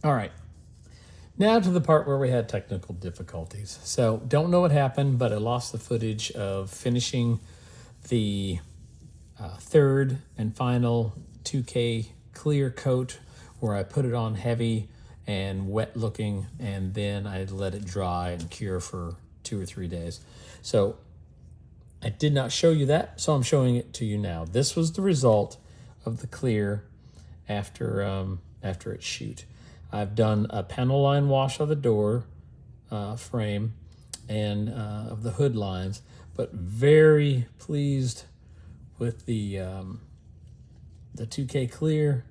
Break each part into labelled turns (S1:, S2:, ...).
S1: All right. Now to the part where we had technical difficulties. So don't know what happened, but I lost the footage of finishing the third and final 2K clear coat where I put it on heavy and wet looking, and then I let it dry and cure for 2 or 3 days. So I did not show you that, so I'm showing it to you now. This was the result of the clear after its shoot. I've done a panel line wash of the door frame and of the hood lines, but very pleased with the 2K clear.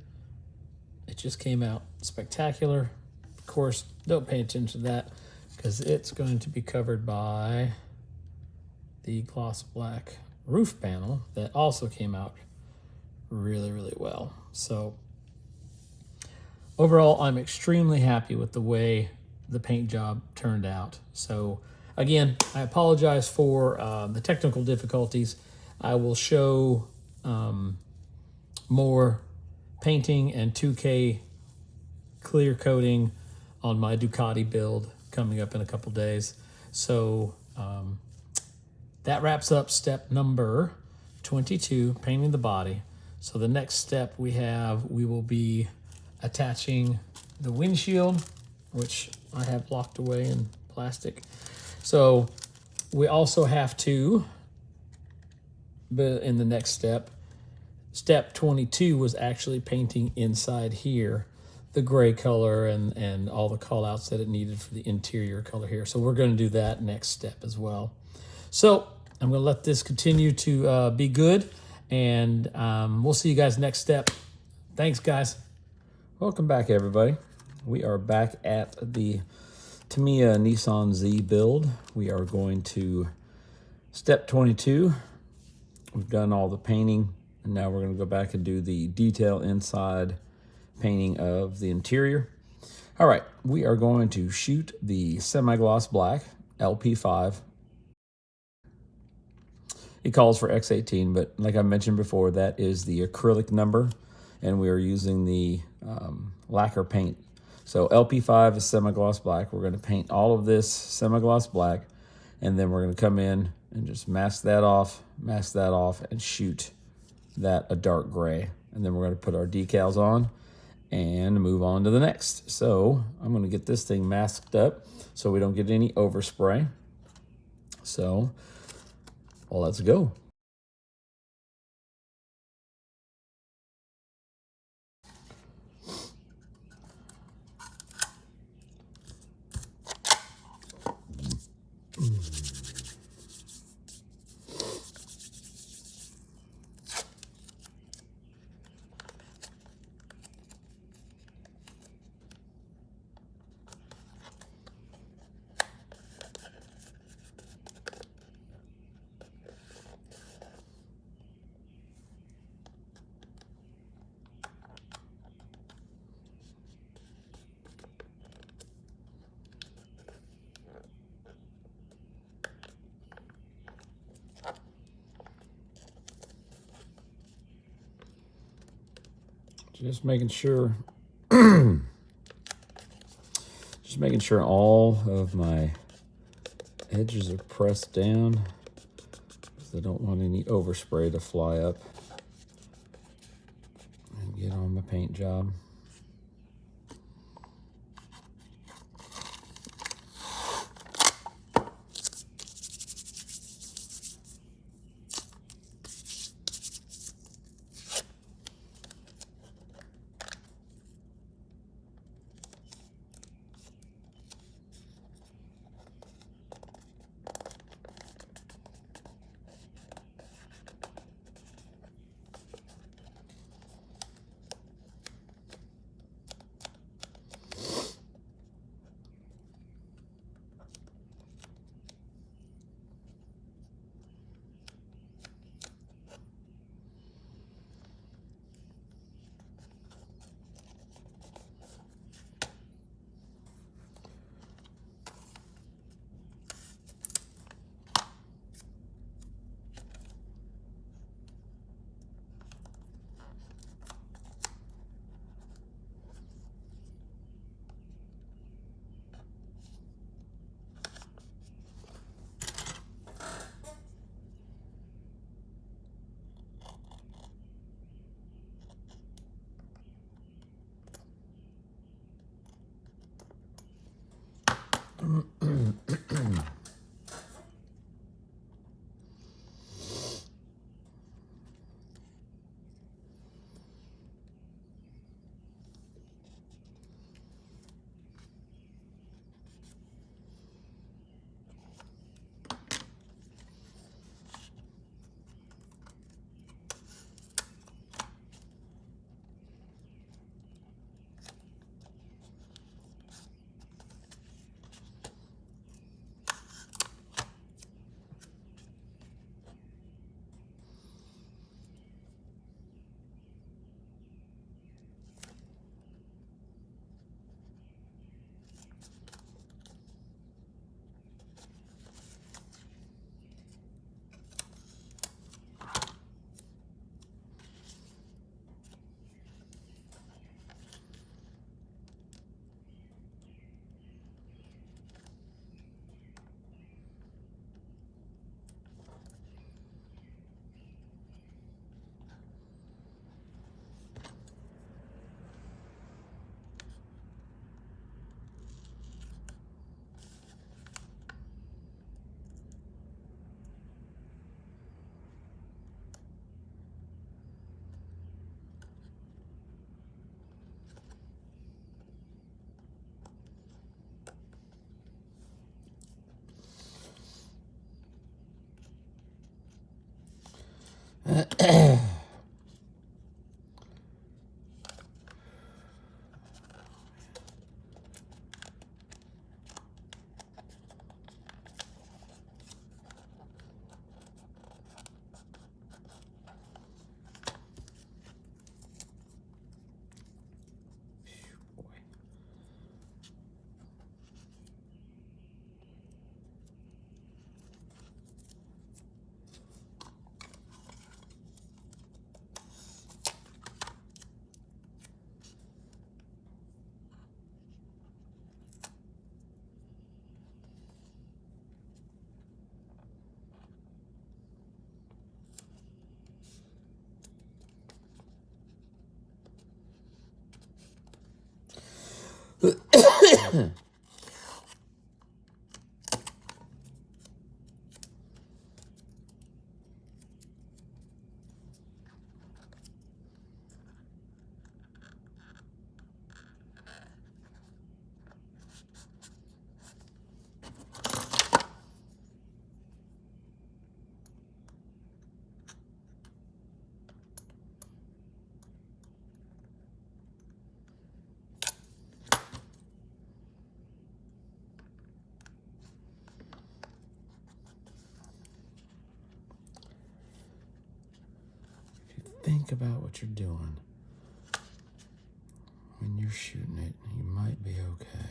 S1: It just came out spectacular. Of course, don't pay attention to that because it's going to be covered by the gloss black roof panel that also came out really, really well. So overall, I'm extremely happy with the way the paint job turned out. So again, I apologize for the technical difficulties. I will show more painting and 2K clear coating on my Ducati build coming up in a couple days. So that wraps up step number 22, painting the body. So the next step we will be attaching the windshield, which I have locked away in plastic. So we also have to, in the next step, step 22 was actually painting inside here the gray color and all the call outs that it needed for the interior color here. So we're going to do that next step as well. So I'm going to let this continue to be good, and we'll see you guys next step. Thanks, guys. Welcome back, everybody. We are back at the Tamiya Nissan Z build. We are going to step 22. We've done all the painting, and now we're going to go back and do the detail inside painting of the interior. All right, we are going to shoot the semi-gloss black LP5. It calls for X18, but like I mentioned before, that is the acrylic number, and we are using the lacquer paint. So LP5 is semi-gloss black. We're going to paint all of this semi-gloss black, and then we're going to come in and just mask that off, and shoot that a dark gray. And then we're going to put our decals on and move on to the next. So I'm going to get this thing masked up so we don't get any overspray. So, well, let's go. Just making sure, all of my edges are pressed down because I don't want any overspray to fly up and get on my paint job. Think about what you're doing when you're shooting it. You might be okay.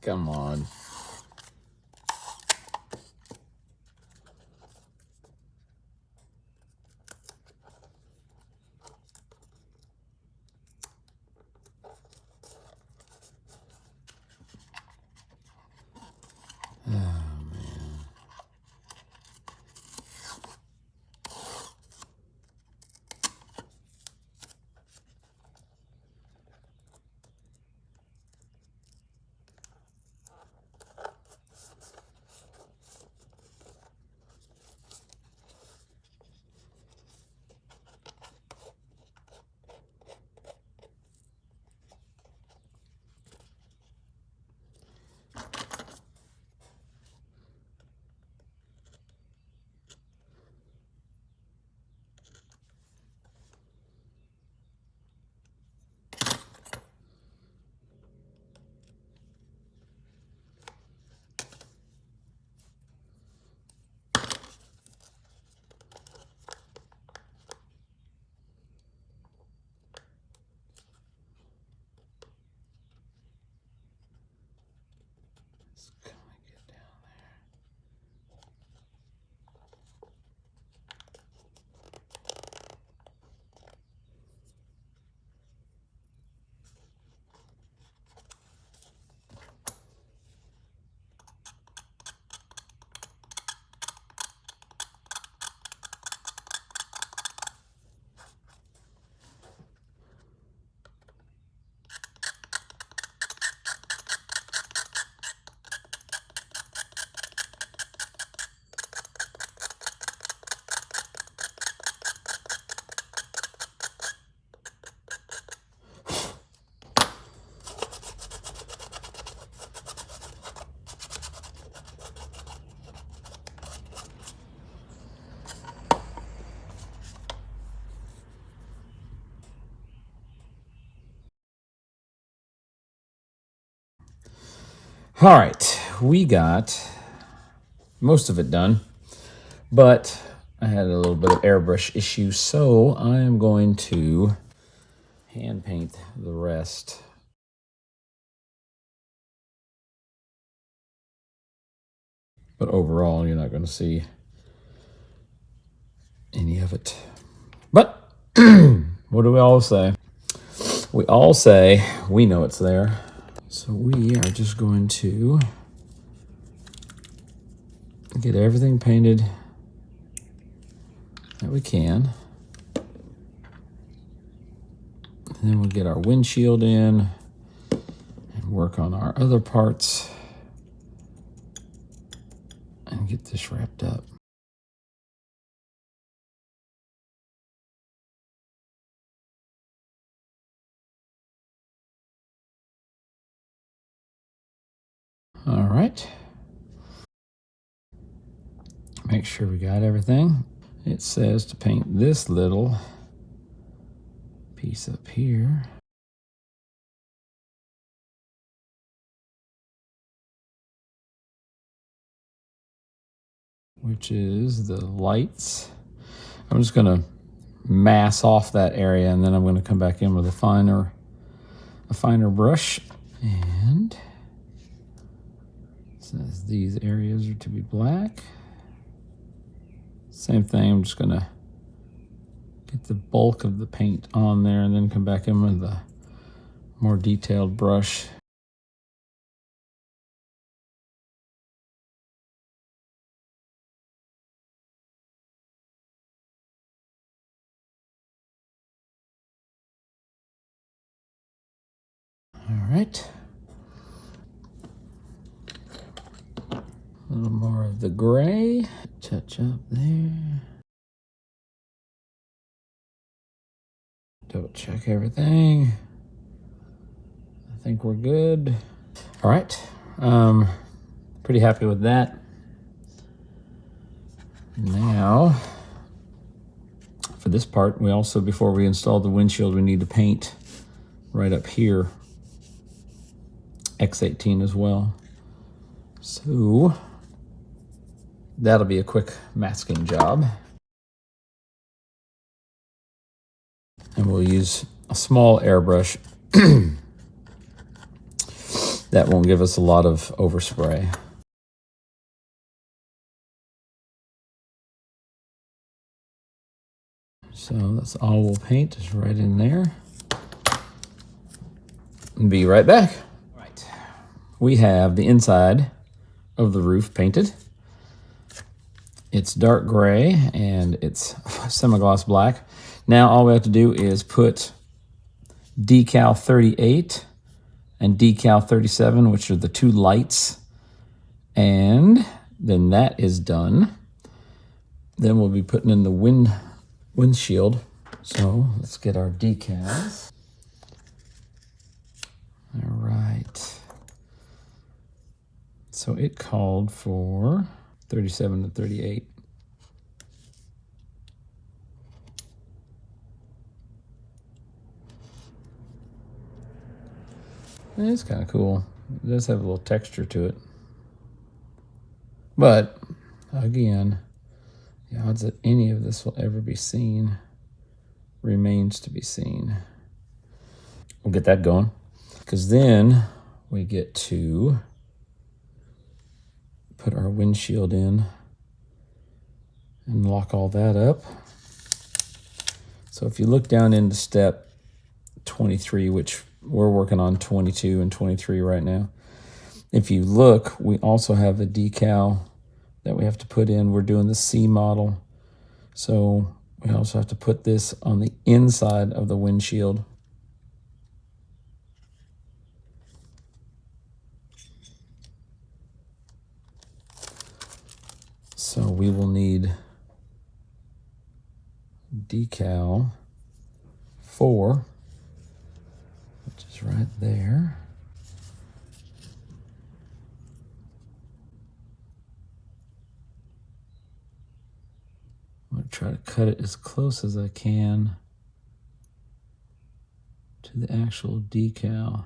S1: Come on. Get down there. All right, we got most of it done, but I had a little bit of airbrush issue, so I am going to hand paint the rest. But overall, you're not going to see any of it. But what do we all say? We all say we know it's there. So we are just going to get everything painted that we can. And then we'll get our windshield in and work on our other parts and get this wrapped up. right. Make sure we got everything. It says to paint this little piece up here. Which is the lights. I'm just gonna mass off that area, and then I'm gonna come back in with a finer brush. And it says these areas are to be black. Same thing, I'm just gonna get the bulk of the paint on there and then come back in with a more detailed brush. All right. A little more of the gray. Touch up there. Double check everything. I think we're good. All right. Pretty happy with that. Now, for this part, we also, before we install the windshield, we need to paint right up here X18 as well. So that'll be a quick masking job. And we'll use a small airbrush. That won't give us a lot of overspray. So that's all we'll paint, is right in there. And be right back. Right. We have the inside of the roof painted. It's dark gray and it's semi-gloss black. Now all we have to do is put decal 38 and decal 37, which are the two lights. And then that is done. Then we'll be putting in the windshield. So let's get our decals. All right. So it called for 37 to 38. It's kind of cool. It does have a little texture to it. But, again, the odds that any of this will ever be seen remains to be seen. We'll get that going, because then we get to put our windshield in and lock all that up. So if you look down into step 23, which we're working on 22 and 23 right now. If you look, we also have a decal that we have to put in. We're doing the C model. So we also have to put this on the inside of the windshield. So we will need decal 4, which is right there. I'm going to try to cut it as close as I can to the actual decal.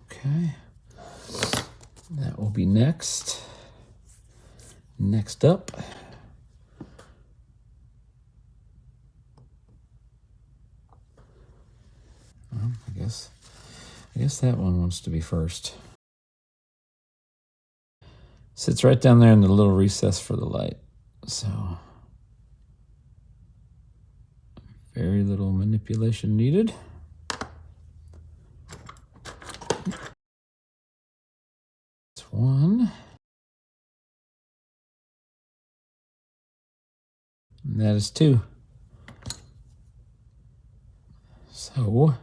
S1: Okay, that will be next. Next up, well, I guess that one wants to be first. Sits right down there in the little recess for the light. So very little manipulation needed. That's one. And that is 2. So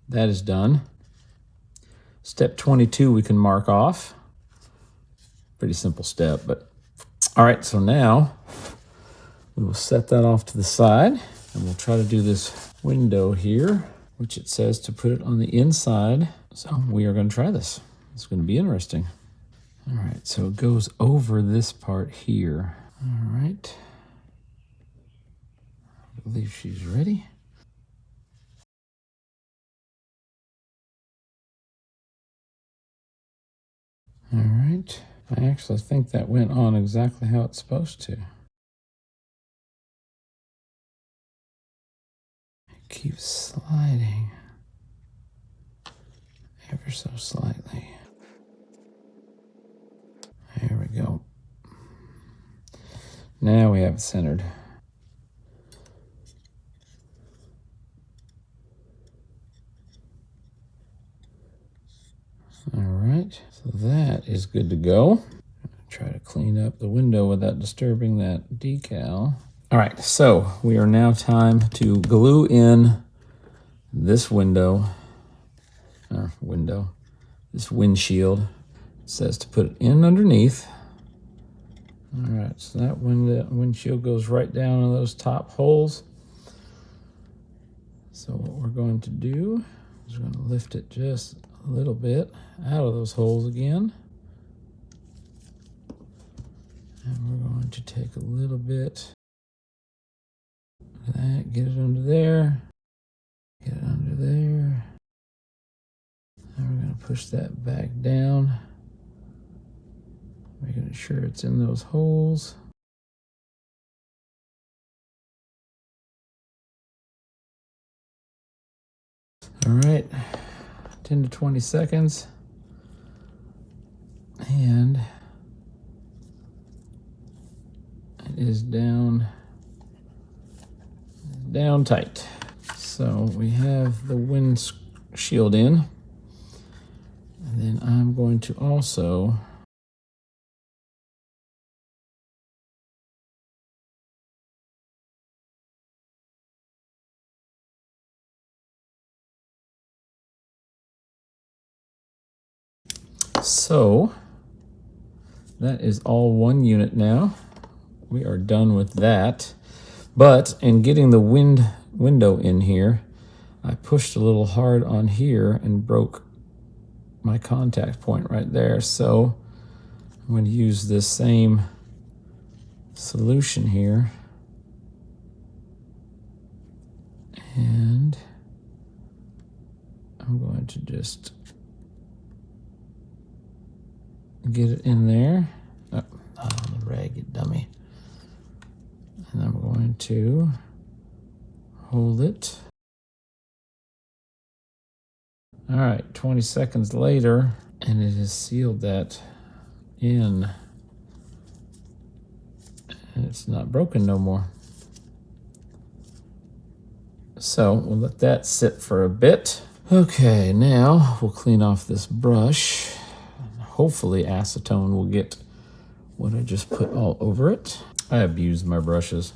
S1: that is done. Step 22 we can mark off. Pretty simple step, but all right, so now we will set that off to the side and we'll try to do this window here, which it says to put it on the inside. So we are going to try this. It's going to be interesting. All right, so it goes over this part here. All right. I believe she's ready. All right. I actually think that went on exactly how it's supposed to. It keeps sliding ever so slightly. There we go. Now we have it centered. All right, so that is good to go. Try to clean up the window without disturbing that decal. All right, so we are now time to glue in this this windshield. It says to put it in underneath. All right, so that windshield goes right down in those top holes. So what we're going to do is we're going to lift it just a little bit out of those holes again. And we're going to take a little bit of that, get it under there, get it under there. And we're going to push that back down, making sure it's in those holes. All right, 10 to 20 seconds. And it is down tight. So we have the windshield in. And then I'm going to also so that is all one unit now. We are done with that. But in getting the window in here, I pushed a little hard on here and broke my contact point right there. So I'm going to use this same solution here. And I'm going to just get it in there. Oh, not on the rag, you dummy. And I'm going to hold it. All right, 20 seconds later, and it has sealed that in. And it's not broken no more. So we'll let that sit for a bit. Okay, now we'll clean off this brush. Hopefully acetone will get what I just put all over it. I abuse my brushes.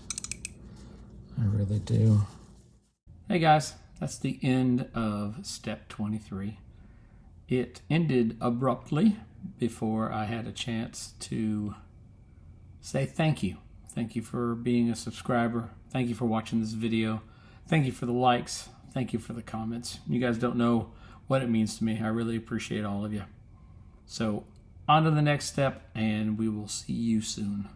S1: I really do. Hey guys, that's the end of step 23. It ended abruptly before I had a chance to say thank you. Thank you for being a subscriber. Thank you for watching this video. Thank you for the likes. Thank you for the comments. You guys don't know what it means to me. I really appreciate all of you. So on to the next step, and we will see you soon.